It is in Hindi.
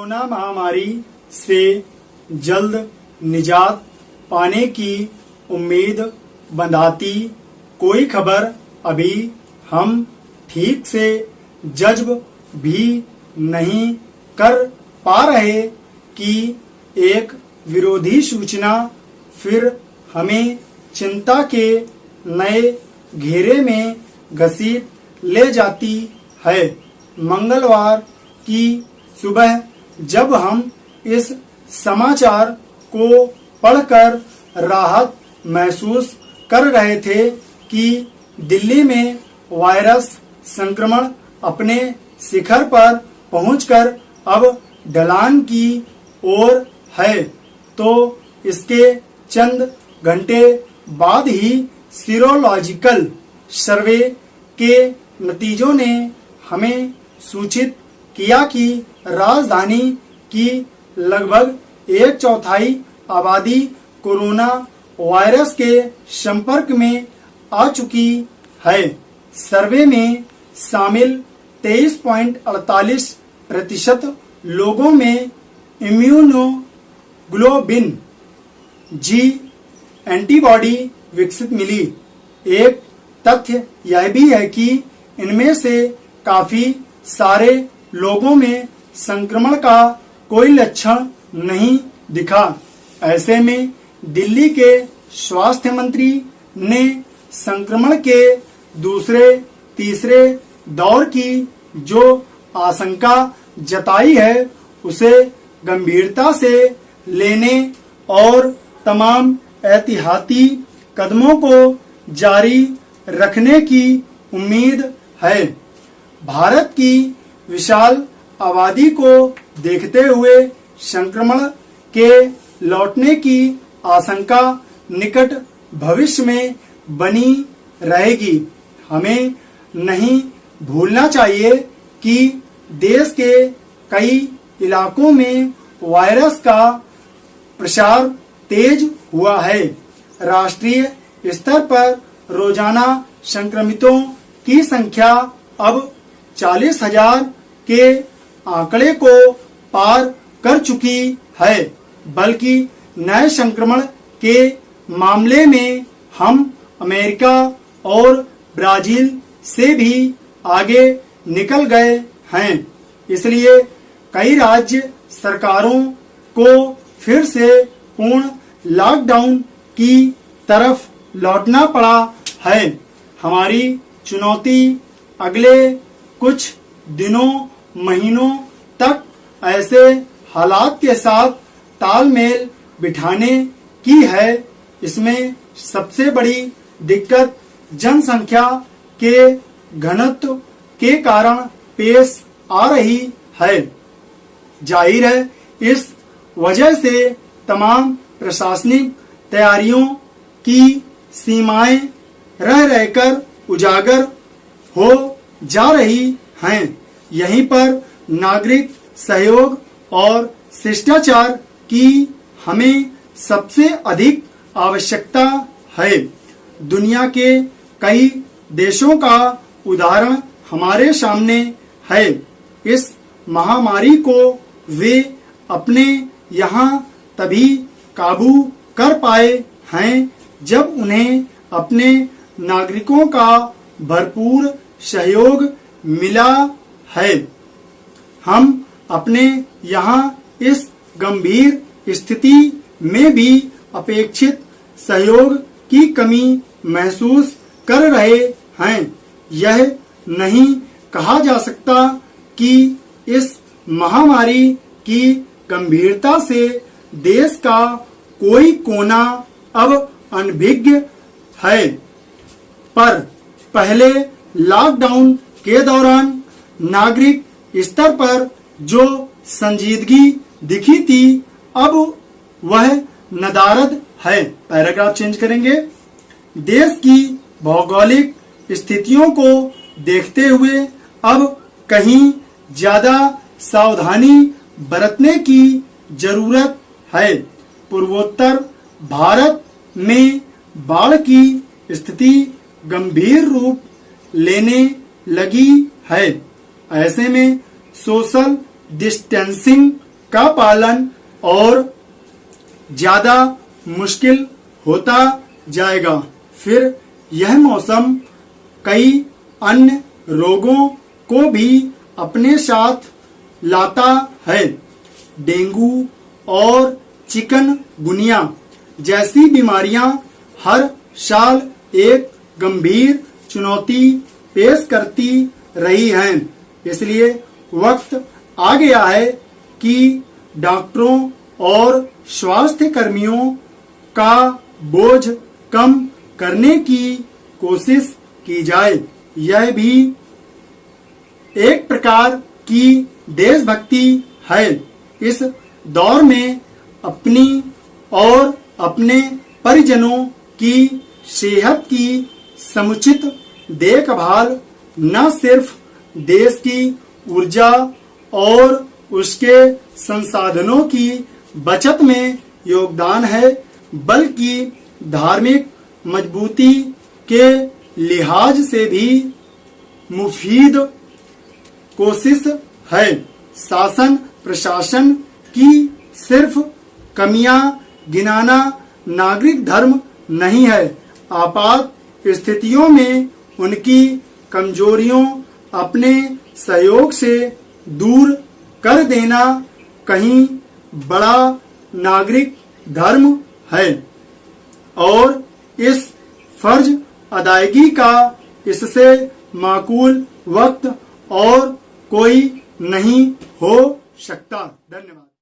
कोरोना महामारी से जल्द निजात पाने की उम्मीद बंधाती कोई खबर अभी हम ठीक से जज्ब भी नहीं कर पा रहे कि एक विरोधी सूचना फिर हमें चिंता के नए घेरे में घसीट ले जाती है। मंगलवार की सुबह जब हम इस समाचार को पढ़कर राहत महसूस कर रहे थे कि दिल्ली में वायरस संक्रमण अपने शिखर पर पहुंचकर अब ढलान की ओर है, तो इसके चंद घंटे बाद ही सीरोलॉजिकल सर्वे के नतीजों ने हमें सूचित किया कि राजधानी की लगभग 1/4 आबादी कोरोना वायरस के संपर्क में आ चुकी है। सर्वे में शामिल 23.48% लोगों में इम्यूनोग्लोबिन जी एंटीबॉडी विकसित मिली। एक तथ्य यह भी है कि इनमें से काफी सारे लोगों में संक्रमण का कोई लक्षण नहीं दिखा। ऐसे में दिल्ली के स्वास्थ्य मंत्री ने संक्रमण के दूसरे तीसरे दौर की जो आशंका जताई है उसे गंभीरता से लेने और तमाम एहतियाती कदमों को जारी रखने की उम्मीद है। भारत की विशाल आबादी को देखते हुए संक्रमण के लौटने की आशंका निकट भविष्य में बनी रहेगी। हमें नहीं भूलना चाहिए कि देश के कई इलाकों में वायरस का प्रसार तेज हुआ है। राष्ट्रीय स्तर पर रोजाना संक्रमितों की संख्या अब 40,000 के आंकड़े को पार कर चुकी है, बल्कि नए संक्रमण के मामले में हम अमेरिका और ब्राजील से भी आगे निकल गए हैं। इसलिए कई राज्य सरकारों को फिर से पूर्ण लॉकडाउन की तरफ लौटना पड़ा है। हमारी चुनौती अगले कुछ दिनों महीनों तक ऐसे हालात के साथ तालमेल बिठाने की है। इसमें सबसे बड़ी दिक्कत जनसंख्या के घनत्व के कारण पेश आ रही है। जाहिर है इस वजह से तमाम प्रशासनिक तैयारियों की सीमाएं रह रहकर उजागर हो जा रही हैं। यहीं पर नागरिक सहयोग और शिष्टाचार की हमें सबसे अधिक आवश्यकता है। दुनिया के कई देशों का उदाहरण हमारे सामने है। इस महामारी को वे अपने यहाँ तभी काबू कर पाए हैं जब उन्हें अपने नागरिकों का भरपूर सहयोग मिला है। हम अपने यहाँ इस गंभीर स्थिति में भी अपेक्षित सहयोग की कमी महसूस कर रहे हैं। यह नहीं कहा जा सकता कि इस महामारी की गंभीरता से देश का कोई कोना अब अनभिज्ञ है, पर पहले लॉकडाउन के दौरान नागरिक स्तर पर जो संजीदगी दिखी थी अब वह नदारद है। पैराग्राफ चेंज करेंगे। देश की भौगोलिक स्थितियों को देखते हुए अब कहीं ज्यादा सावधानी बरतने की जरूरत है। पूर्वोत्तर भारत में बाढ़ की स्थिति गंभीर रूप लेने लगी है। ऐसे में सोशल डिस्टेंसिंग का पालन और ज्यादा मुश्किल होता जाएगा। फिर यह मौसम कई अन्य रोगों को भी अपने साथ लाता है। डेंगू और चिकनगुनिया जैसी बीमारियां हर साल एक गंभीर चुनौती पेश करती रही हैं। इसलिए वक्त आ गया है कि डॉक्टरों और स्वास्थ्य कर्मियों का बोझ कम करने की कोशिश की जाए। यह भी एक प्रकार की देशभक्ति है। इस दौर में अपनी और अपने परिजनों की सेहत की समुचित देखभाल न सिर्फ देश की ऊर्जा और उसके संसाधनों की बचत में योगदान है, बल्कि धार्मिक मजबूती के लिहाज से भी मुफीद कोशिश है। शासन प्रशासन की सिर्फ कमियां गिनाना नागरिक धर्म नहीं है। आपात स्थितियों में उनकी कमजोरियों अपने सहयोग से दूर कर देना कहीं बड़ा नागरिक धर्म है और इस फर्ज अदायगी का इससे माकूल वक्त और कोई नहीं हो सकता। धन्यवाद।